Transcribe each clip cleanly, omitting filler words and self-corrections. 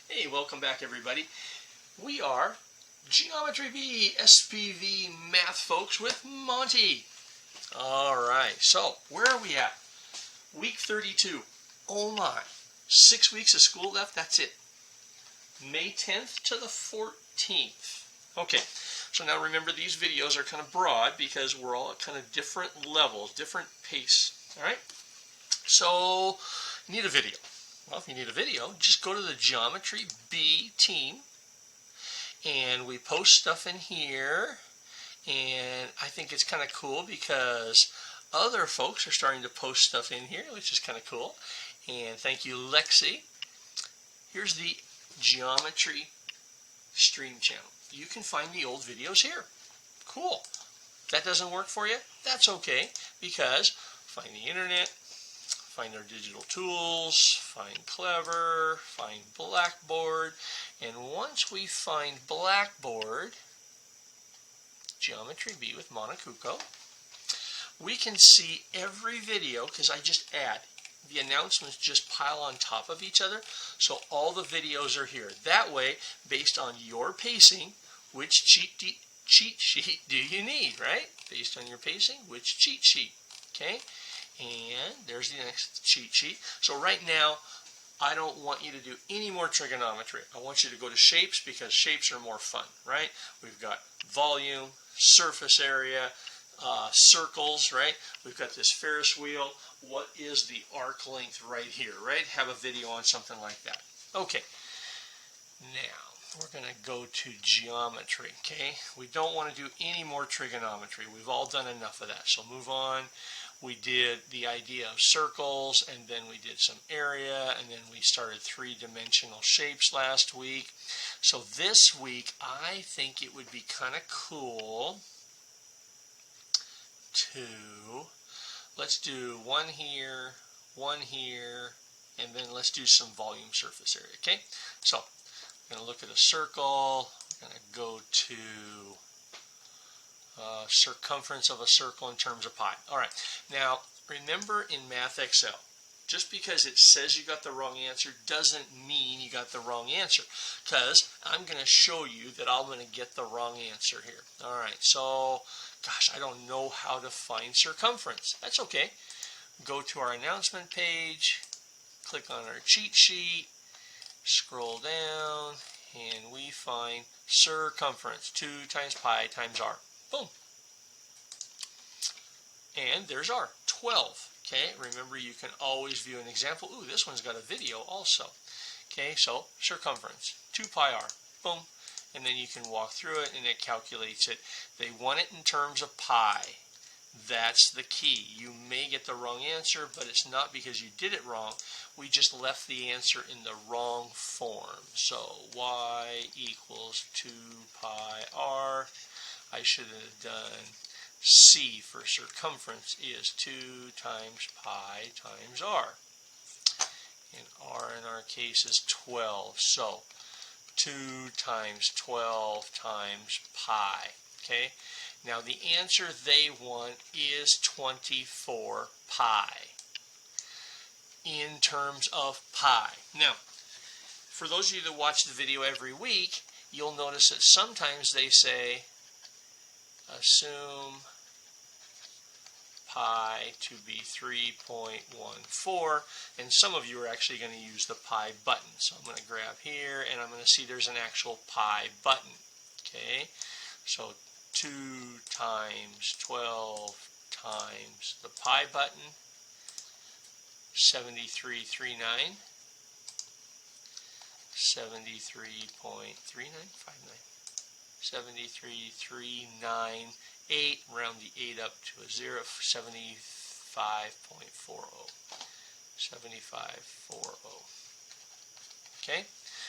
Hey, welcome back everybody. We are Geometry B SPV math folks with Monte. Alright, so where are we at? Week 32. Oh my. 6 weeks of school left, that's it. May 10th to the 14th. Okay, so now remember these videos are kind of broad because we're all at kind of different levels, different pace. Alright, so you need a video. Well, if you need a video, just go to the Geometry B team, and we post stuff in here, and I think it's kind of cool because other folks are starting to post stuff in here, which is kind of cool. And thank you, Lexi. Here's the Geometry stream channel. You can find the old videos here. Cool. If that doesn't work for you, that's okay, because find the internet, find our digital tools, find Clever, find Blackboard, and once we find Blackboard, Geometry B with Monacuco, we can see every video because I just add. The announcements just pile on top of each other, so all the videos are here. That way, based on your pacing, which cheat sheet do you need, right? Based on your pacing, which cheat sheet, okay? And there's the next cheat sheet. So right now, I don't want you to do any more trigonometry. I want you to go to shapes because shapes are more fun, right? We've got volume, surface area, circles, right? We've got this Ferris wheel. What is the arc length right here, right? Have a video on something like that. Okay. Now, we're going to go to geometry, okay? We don't want to do any more trigonometry. We've all done enough of that, so move on. We did the idea of circles, and then we did some area, and then we started three-dimensional shapes last week. So this week, I think it would be kind of cool to, let's do one here, and then let's do some volume surface area, okay? So, I'm going to look at a circle. I'm going to go to circumference of a circle in terms of pi. All right. Now, remember in Math Excel, just because it says you got the wrong answer doesn't mean you got the wrong answer, because I'm going to show you that I'm going to get the wrong answer here. All right. So, gosh, I don't know how to find circumference. That's okay. Go to our announcement page, click on our cheat sheet, scroll down, and we find circumference, 2 times pi times r. Boom. And there's r, 12. Okay, remember you can always view an example. Ooh, this one's got a video also. Okay, so circumference, 2 pi r. Boom. And then you can walk through it and it calculates it. They want it in terms of pi. That's the key. You may get the wrong answer, but it's not because you did it wrong. We just left the answer in the wrong form. So y equals 2 pi r. I should have done c for circumference is 2 times pi times r. And r in our case is 12. So 2 times 12 times pi. Okay? Now the answer they want is 24 pi in terms of pi. Now, for those of you that watch the video every week, you'll notice that sometimes they say assume pi to be 3.14, and some of you are actually going to use the pi button. So I'm going to grab here, and I'm going to see there's an actual pi button. Okay, so 2 times 12 times the pi button, 7339, 73.3959. 73,398, round the 8 up to a 0, 75.40. 7540. Okay,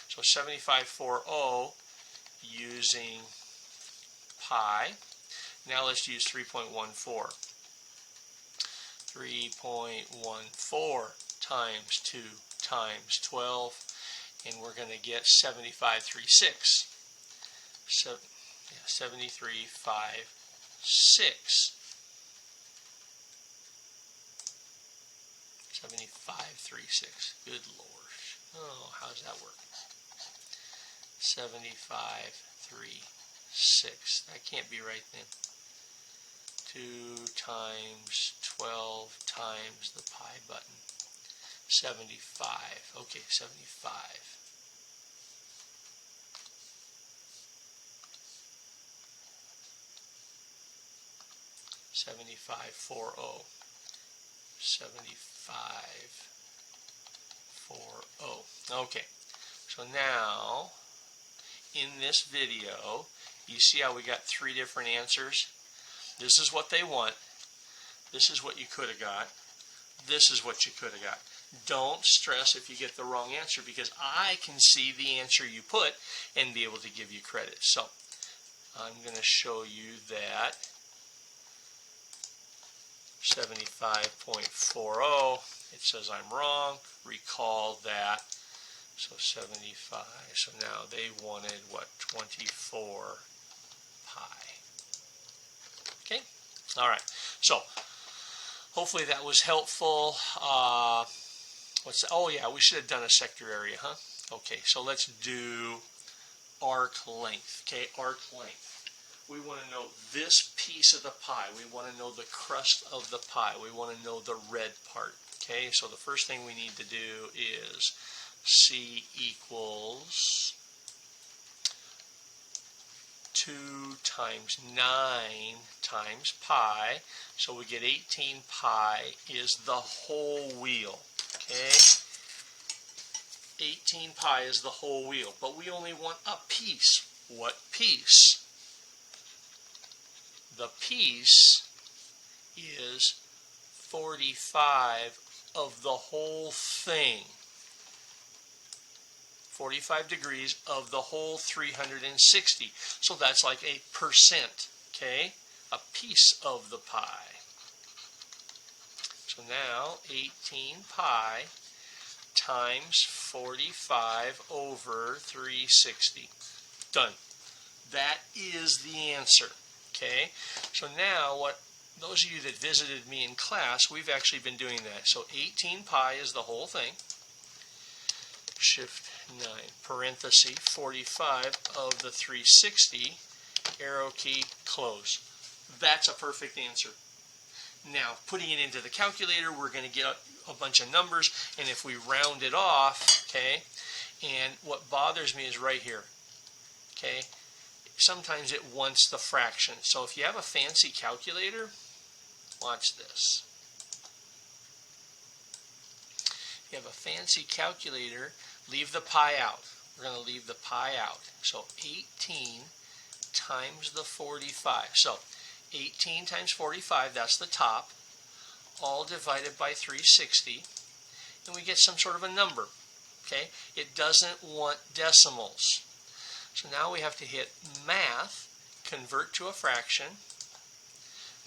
so 7540 using pi. Now let's use 3.14. 3.14 times 2 times 12, and we're going to get 7536. So, yeah, 7356. 7536. Good Lord. Oh, how does that work? 75, 3, 6. That can't be right then. 2 times 12 times the pi button. 75. Okay, 75. 75, 40. 75, 40. Okay, so now in this video, you see how we got 3 different answers? This is what they want. This is what you could have got. This is what you could have got. Don't stress if you get the wrong answer, because I can see the answer you put and be able to give you credit. So I'm going to show you that 75.40. It says I'm wrong. Recall that. So 75. So now they wanted what? 24 pi. Okay? All right. So hopefully that was helpful. Oh yeah, we should have done a sector area, huh? Okay, so let's do arc length. Okay, arc length. We want to know this piece of the pie. We want to know the crust of the pie. We want to know the red part. Okay, so the first thing we need to do is C equals 2 times 9 times pi. So we get 18 pi is the whole wheel. Okay, 18 pi is the whole wheel, but we only want a piece. What piece? The piece is 45 of the whole thing. 45 degrees of the whole 360. So that's like a percent, okay? A piece of the pie. So now 18 pi times 45 over 360. Done. That is the answer. Okay? So now what those of you that visited me in class, we've actually been doing that. So 18 pi is the whole thing. Shift 9, parenthesis, 45 of the 360, arrow key, close. That's a perfect answer. Now, putting it into the calculator, we're going to get a bunch of numbers, and if we round it off, okay, and what bothers me is right here, okay, sometimes it wants the fraction. So if you have a fancy calculator, watch this. If you have a fancy calculator, leave the pi out. We're going to leave the pi out. So 18 times the 45. So 18 times 45, that's the top, all divided by 360, and we get some sort of a number. Okay? It doesn't want decimals. So now we have to hit math, convert to a fraction,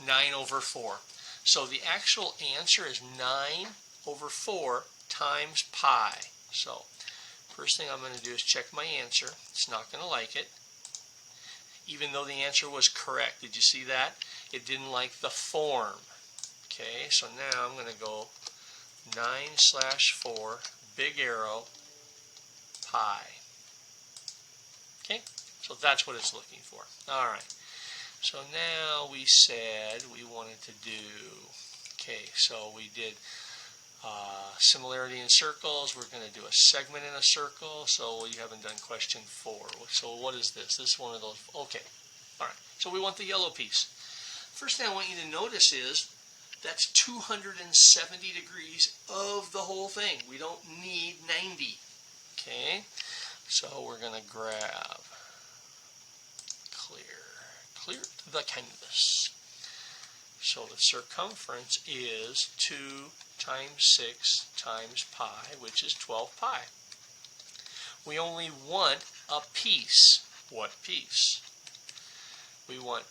9 over 4. So the actual answer is 9 over 4 times pi. So first thing I'm going to do is check my answer. It's not going to like it, even though the answer was correct. Did you see that? It didn't like the form. Okay, so now I'm going to go 9/4, big arrow, pi. Okay, so that's what it's looking for. All right, so now we said we wanted to do, okay, so we did similarity in circles. We're going to do a segment in a circle. So we haven't done question 4. So what is this? This is one of those. Okay. All right. So we want the yellow piece. First thing I want you to notice is that's 270 degrees of the whole thing. We don't need 90. Okay. So we're going to grab clear the canvas. So the circumference is 2 times 6 times pi, which is 12 pi. We only want a piece. What piece? We want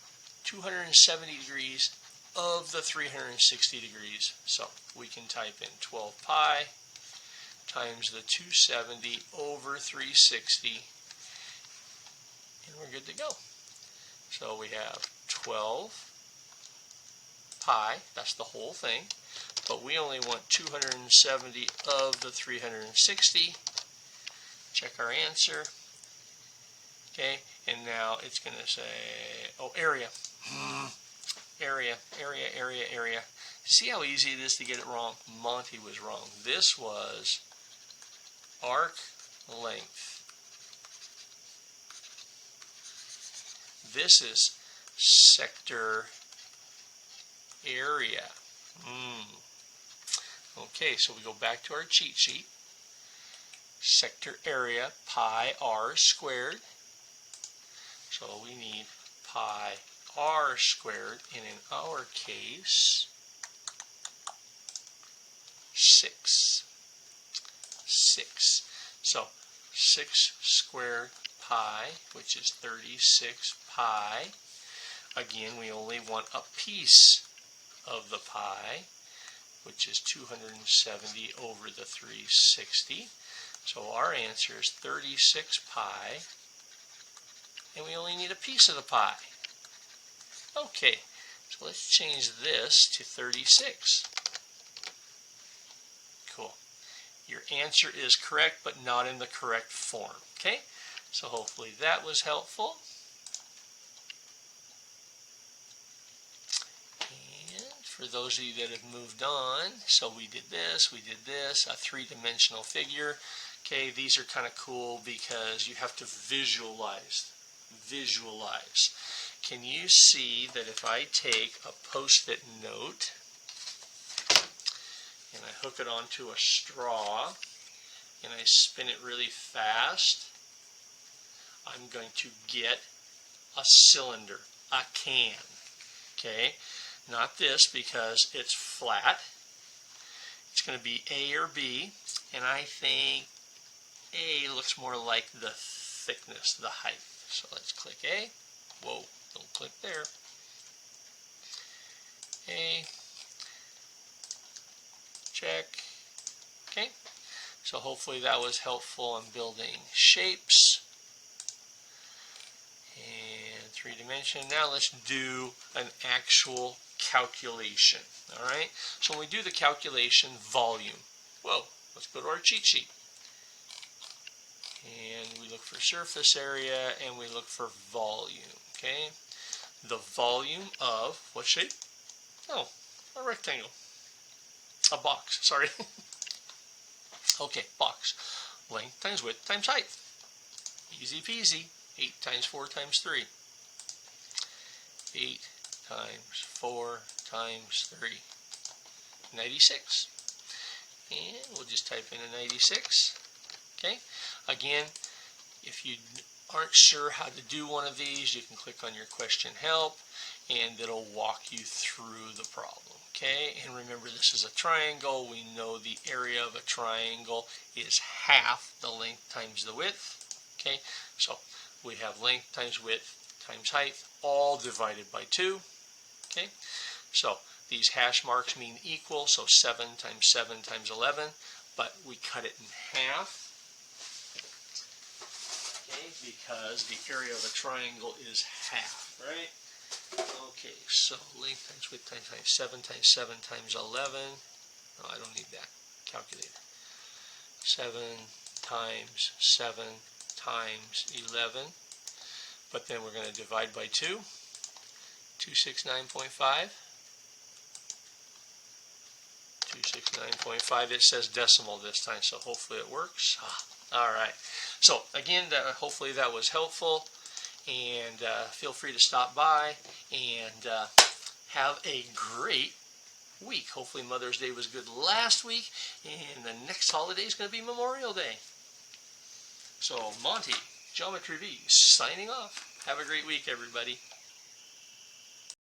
270 degrees of the 360 degrees. So we can type in 12 pi times the 270 over 360, and we're good to go. So we have 12 pi, that's the whole thing, but we only want 270 of the 360. Check our answer. Okay, and now it's going to say, oh, area. Area. See how easy it is to get it wrong? Monte was wrong. This was arc length. This is sector area. Okay, so we go back to our cheat sheet. Sector area, pi r squared. So we need pi r squared, and in our case, 6. So 6 squared pi, which is 36 pi. Again, we only want a piece of the pi, which is 270 over the 360. So our answer is 36 pi, and we only need a piece of the pi. Okay, so let's change this to 36. Cool. Your answer is correct, but not in the correct form. Okay, so hopefully that was helpful. And for those of you that have moved on, so we did this, a three-dimensional figure. Okay, these are kind of cool because you have to visualize. Can you see that if I take a Post-it note and I hook it onto a straw and I spin it really fast, I'm going to get a cylinder, a can. Okay, not this because it's flat. It's going to be A or B, and I think A looks more like the thickness, the height. So let's click A. Whoa, don't click there. A. Check. Okay, so hopefully that was helpful in building shapes and 3-dimension. Now let's do an actual calculation. All right, so when we do the calculation, volume. Whoa, let's go to our cheat sheet. And we look for surface area and we look for volume. Okay, the volume of what shape? Oh, a rectangle. A box, sorry. Okay, box. Length times width times height. Easy peasy. 8 times 4 times 3. 8 times 4 times 3. 96. And we'll just type in a 96. Okay. Again, if you aren't sure how to do one of these, you can click on your question help and it'll walk you through the problem. Okay, and remember this is a triangle. We know the area of a triangle is half the length times the width. Okay, so we have length times width times height, all divided by 2. Okay, so these hash marks mean equal, so 7 times 7 times 11, but we cut it in half. Okay, because the area of a triangle is half, right? Okay, so length times width times height, 7 times 7 times 11. No, I don't need that calculator. 7 times 7 times 11. But then we're going to divide by 2. 269.5. 269.5. It says decimal this time, so hopefully it works. All right. So again, hopefully that was helpful. And feel free to stop by and have a great week. Hopefully Mother's Day was good last week, and the next holiday is going to be Memorial Day. So Monte, Geometry B, signing off. Have a great week, everybody.